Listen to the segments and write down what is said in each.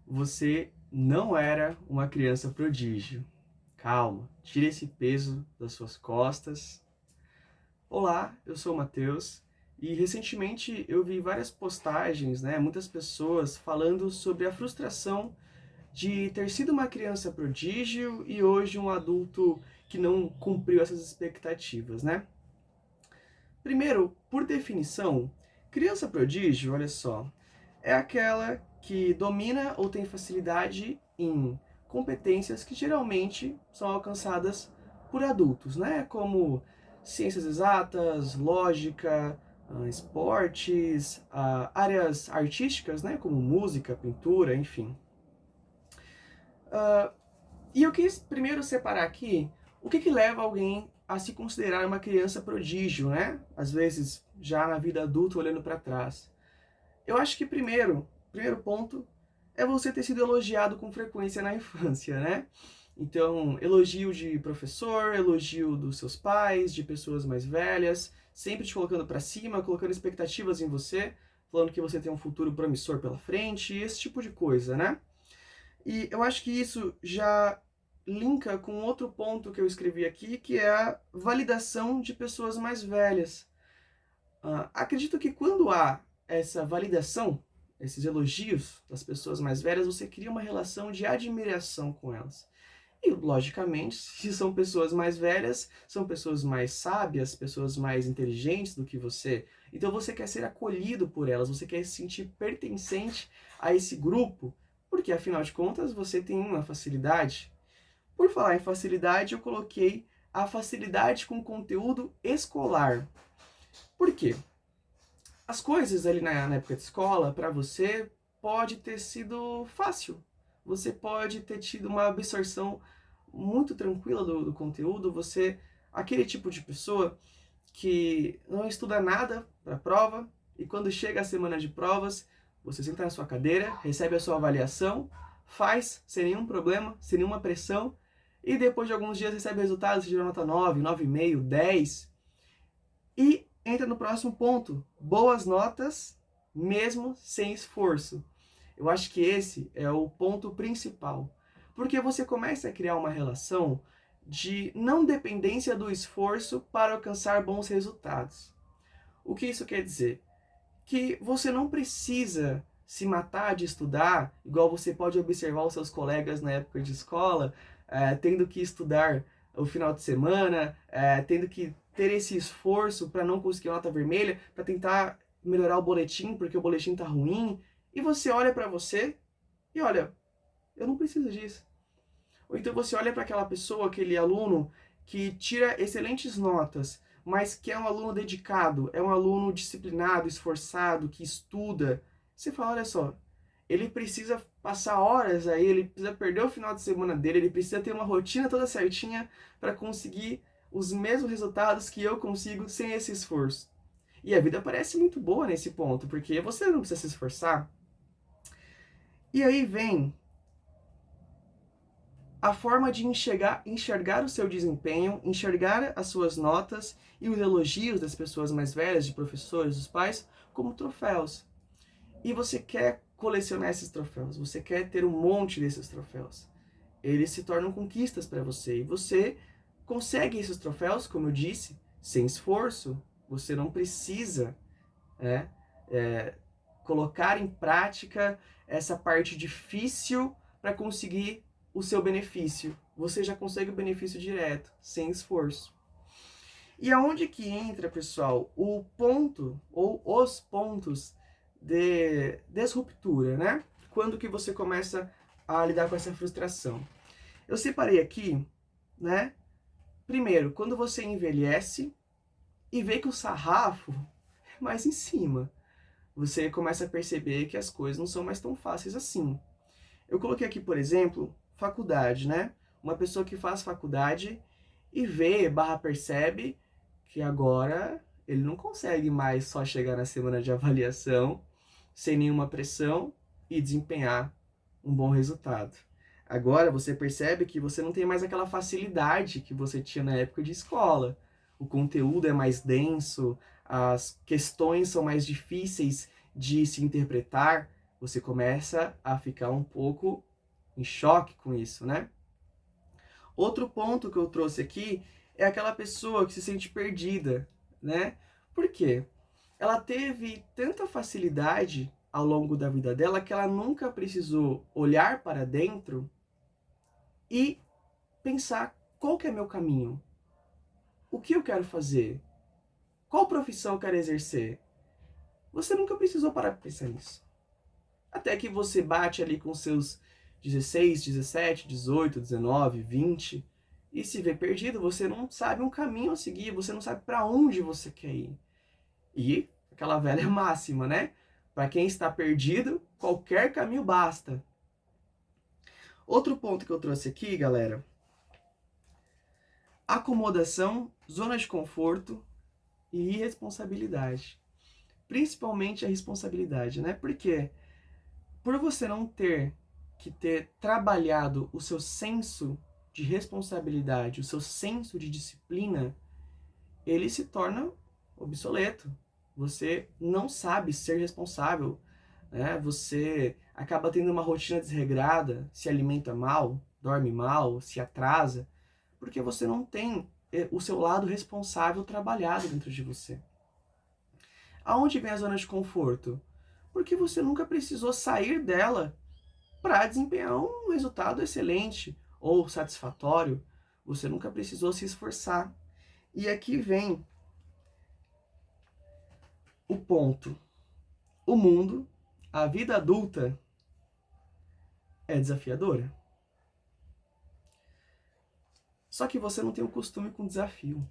Você não era uma criança prodígio. Calma, tire esse peso das suas costas. Olá, eu sou o Matheus e recentemente eu vi várias postagens, muitas pessoas falando sobre a frustração de ter sido uma criança prodígio e hoje um adulto que não cumpriu essas expectativas, né? Primeiro, por definição, criança prodígio, olha só, é aquela que domina ou tem facilidade em competências que geralmente são alcançadas por adultos, né? Como ciências exatas, lógica, esportes, áreas artísticas, né? Como música, pintura, enfim. E eu quis primeiro separar aqui o que leva alguém a se considerar uma criança prodígio, né? Às vezes já na vida adulta olhando para trás. Eu acho que primeiro ponto é você ter sido elogiado com frequência na infância, né? Então, elogio de professor, elogio dos seus pais, de pessoas mais velhas, sempre te colocando para cima, colocando expectativas em você, falando que você tem um futuro promissor pela frente, esse tipo de coisa, né? E eu acho que isso já linka com outro ponto que eu escrevi aqui, que é a validação de pessoas mais velhas. Acredito que quando há essa validação, esses elogios das pessoas mais velhas, você cria uma relação de admiração com elas. E, logicamente, se são pessoas mais velhas, são pessoas mais sábias, pessoas mais inteligentes do que você. Então você quer ser acolhido por elas, você quer se sentir pertencente a esse grupo, porque afinal de contas você tem uma facilidade. Por falar em facilidade, eu coloquei a facilidade com conteúdo escolar. Por quê? As coisas ali na época de escola, para você, pode ter sido fácil. Você pode ter tido uma absorção muito tranquila do conteúdo. Você, aquele tipo de pessoa que não estuda nada para a prova e quando chega a semana de provas, você senta na sua cadeira, recebe a sua avaliação, faz sem nenhum problema, sem nenhuma pressão e depois de alguns dias recebe resultados, tirou nota 9, 9,5, 10 e entra no próximo ponto, boas notas mesmo sem esforço. Eu acho que esse é o ponto principal, porque você começa a criar uma relação de não dependência do esforço para alcançar bons resultados. O que isso quer dizer? Que você não precisa se matar de estudar, igual você pode observar os seus colegas na época de escola, tendo que estudar o final de semana, tendo que ter esse esforço para não conseguir nota vermelha, para tentar melhorar o boletim, porque o boletim tá ruim, e você olha para você e olha, eu não preciso disso. Ou então você olha para aquela pessoa, aquele aluno que tira excelentes notas, mas que é um aluno dedicado, é um aluno disciplinado, esforçado, que estuda. Você fala, olha só, ele precisa passar horas aí, ele precisa perder o final de semana dele, ele precisa ter uma rotina toda certinha para conseguir os mesmos resultados que eu consigo sem esse esforço. E a vida parece muito boa nesse ponto, porque você não precisa se esforçar. E aí vem a forma de enxergar o seu desempenho, enxergar as suas notas e os elogios das pessoas mais velhas, de professores, dos pais, como troféus. E você quer colecionar esses troféus, você quer ter um monte desses troféus. Eles se tornam conquistas para você e você consegue esses troféus, como eu disse, sem esforço. Você não precisa né, é, colocar em prática essa parte difícil para conseguir o seu benefício. Você já consegue o benefício direto, sem esforço. E aonde que entra, pessoal, o ponto ou os pontos de disruptura, né? Quando que você começa a lidar com essa frustração? Eu separei aqui, né? Primeiro, quando você envelhece e vê que o sarrafo é mais em cima. Você começa a perceber que as coisas não são mais tão fáceis assim. Eu coloquei aqui, por exemplo, faculdade, né? Uma pessoa que faz faculdade e vê, percebe que agora ele não consegue mais só chegar na semana de avaliação sem nenhuma pressão e desempenhar um bom resultado. Agora você percebe que você não tem mais aquela facilidade que você tinha na época de escola. O conteúdo é mais denso, as questões são mais difíceis de se interpretar, Você começa a ficar um pouco em choque com isso, né? Outro ponto que eu trouxe aqui é aquela pessoa que se sente perdida, né? Por quê? Ela teve tanta facilidade ao longo da vida dela que ela nunca precisou olhar para dentro e pensar qual que é meu caminho, o que eu quero fazer, qual profissão eu quero exercer. Você nunca precisou parar para pensar nisso. Até que você bate ali com seus 16, 17, 18, 19, 20 e se vê perdido, você não sabe um caminho a seguir, você não sabe para onde você quer ir. E aquela velha máxima, né? Para quem está perdido, qualquer caminho basta. Outro ponto que eu trouxe aqui, galera, acomodação, zona de conforto e irresponsabilidade. Principalmente a responsabilidade, né? Porque por você não ter que ter trabalhado o seu senso de responsabilidade, o seu senso de disciplina, ele se torna obsoleto. Você não sabe ser responsável, né? Você acaba tendo uma rotina desregrada, se alimenta mal, dorme mal, se atrasa, porque você não tem o seu lado responsável trabalhado dentro de você. Aonde vem a zona de conforto? Porque você nunca precisou sair dela para desempenhar um resultado excelente ou satisfatório. Você nunca precisou se esforçar. E aqui vem o ponto. O mundo, a vida adulta, é desafiadora. Só que você não tem o costume com desafio,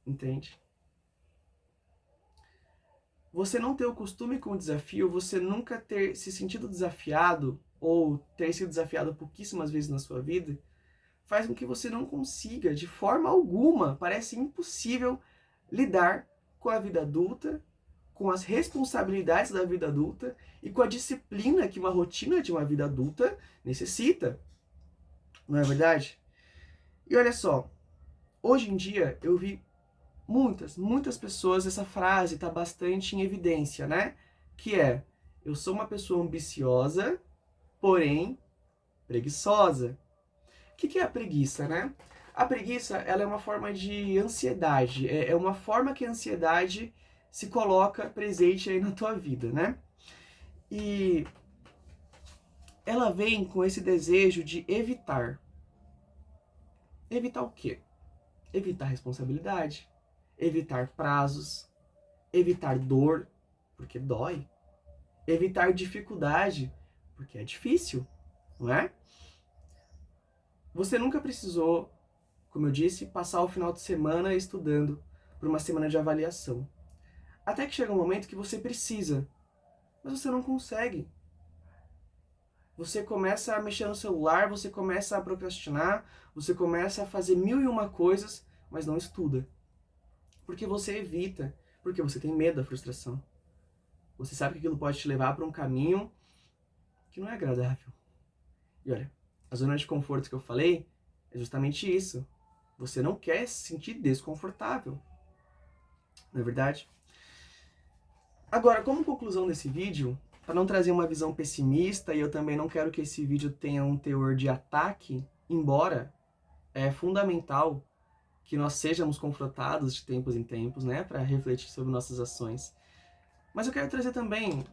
entende? Você não ter o costume com o desafio, você nunca ter se sentido desafiado ou ter sido desafiado pouquíssimas vezes na sua vida, faz com que você não consiga, de forma alguma, parece impossível lidar com a vida adulta, com as responsabilidades da vida adulta e com a disciplina que uma rotina de uma vida adulta necessita. Não é verdade? E olha só, hoje em dia eu vi muitas pessoas, essa frase está bastante em evidência, né? Que é, eu sou uma pessoa ambiciosa, porém preguiçosa. O que é a preguiça, né? A preguiça, ela é uma forma de ansiedade, é uma forma que a ansiedade se coloca presente aí na tua vida, né? E ela vem com esse desejo de evitar. Evitar o quê? Evitar responsabilidade, evitar prazos, evitar dor, porque dói, evitar dificuldade, porque é difícil, não é? Você nunca precisou, como eu disse, passar o final de semana estudando por uma semana de avaliação. Até que chega um momento que você precisa, mas você não consegue. Você começa a mexer no celular, você começa a procrastinar, você começa a fazer mil e uma coisas, mas não estuda. Porque você evita, porque você tem medo da frustração. Você sabe que aquilo pode te levar para um caminho que não é agradável. E olha, a zona de conforto que eu falei é justamente isso. Você não quer se sentir desconfortável. Não é verdade? Agora, como conclusão desse vídeo, para não trazer uma visão pessimista, e eu também não quero que esse vídeo tenha um teor de ataque, embora é fundamental que nós sejamos confrontados de tempos em tempos, né, para refletir sobre nossas ações. Mas eu quero trazer também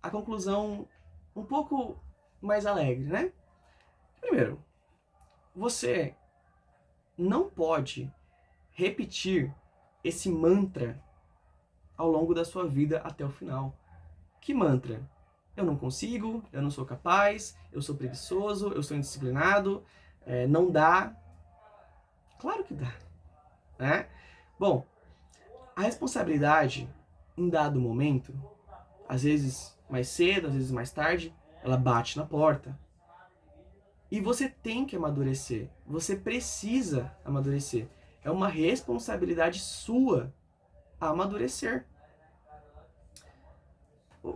a conclusão um pouco mais alegre, né? Primeiro, você não pode repetir esse mantra ao longo da sua vida até o final. Que mantra? Eu não consigo, eu não sou capaz, eu sou preguiçoso, eu sou indisciplinado, não dá. Claro que dá, né? Bom, a responsabilidade, em dado momento, às vezes mais cedo, às vezes mais tarde, ela bate na porta. E você tem que amadurecer, você precisa amadurecer. É uma responsabilidade sua amadurecer.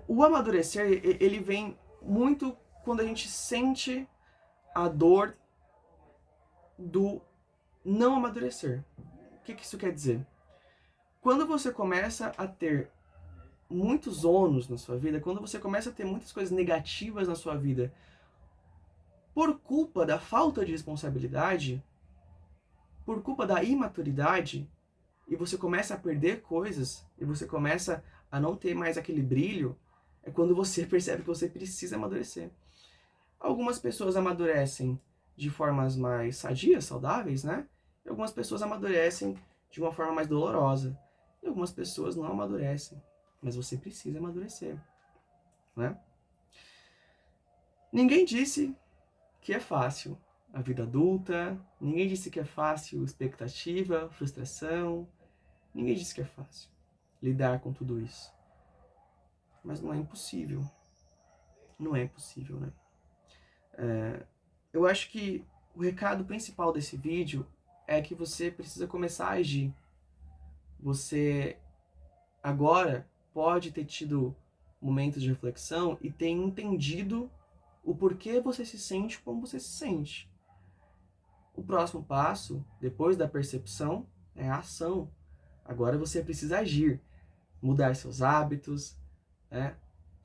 O amadurecer, ele vem muito quando a gente sente a dor do não amadurecer. O que isso quer dizer? Quando você começa a ter muitos ônus na sua vida, quando você começa a ter muitas coisas negativas na sua vida por culpa da falta de responsabilidade, por culpa da imaturidade, e você começa a perder coisas, e você começa a não ter mais aquele brilho, é quando você percebe que você precisa amadurecer. Algumas pessoas amadurecem de formas mais sadias, saudáveis, né? E algumas pessoas amadurecem de uma forma mais dolorosa. E algumas pessoas não amadurecem. Mas você precisa amadurecer, né? Ninguém disse que é fácil a vida adulta, ninguém disse que é fácil expectativa, frustração, ninguém disse que é fácil lidar com tudo isso. Mas não é impossível. Não é impossível, né? Eu acho que o recado principal desse vídeo é que você precisa começar a agir. Você agora pode ter tido momentos de reflexão e ter entendido o porquê você se sente como você se sente. O próximo passo, depois da percepção, é a ação. Agora você precisa agir, mudar seus hábitos, né?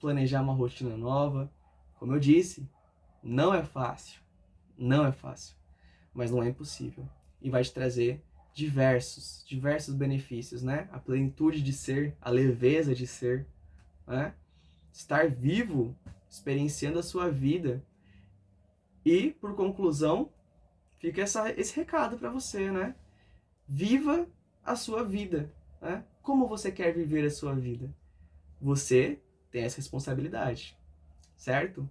Planejar uma rotina nova. Como eu disse, não é fácil. Não é fácil, mas não é impossível. E vai te trazer diversos benefícios, né? A plenitude de ser, a leveza de ser, né? Estar vivo, experienciando a sua vida. E, por conclusão, fica esse recado para você, né? Viva a sua vida, né? Como você quer viver a sua vida? Você tem essa responsabilidade, certo?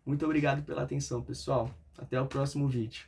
Muito obrigado pela atenção, pessoal. Até o próximo vídeo.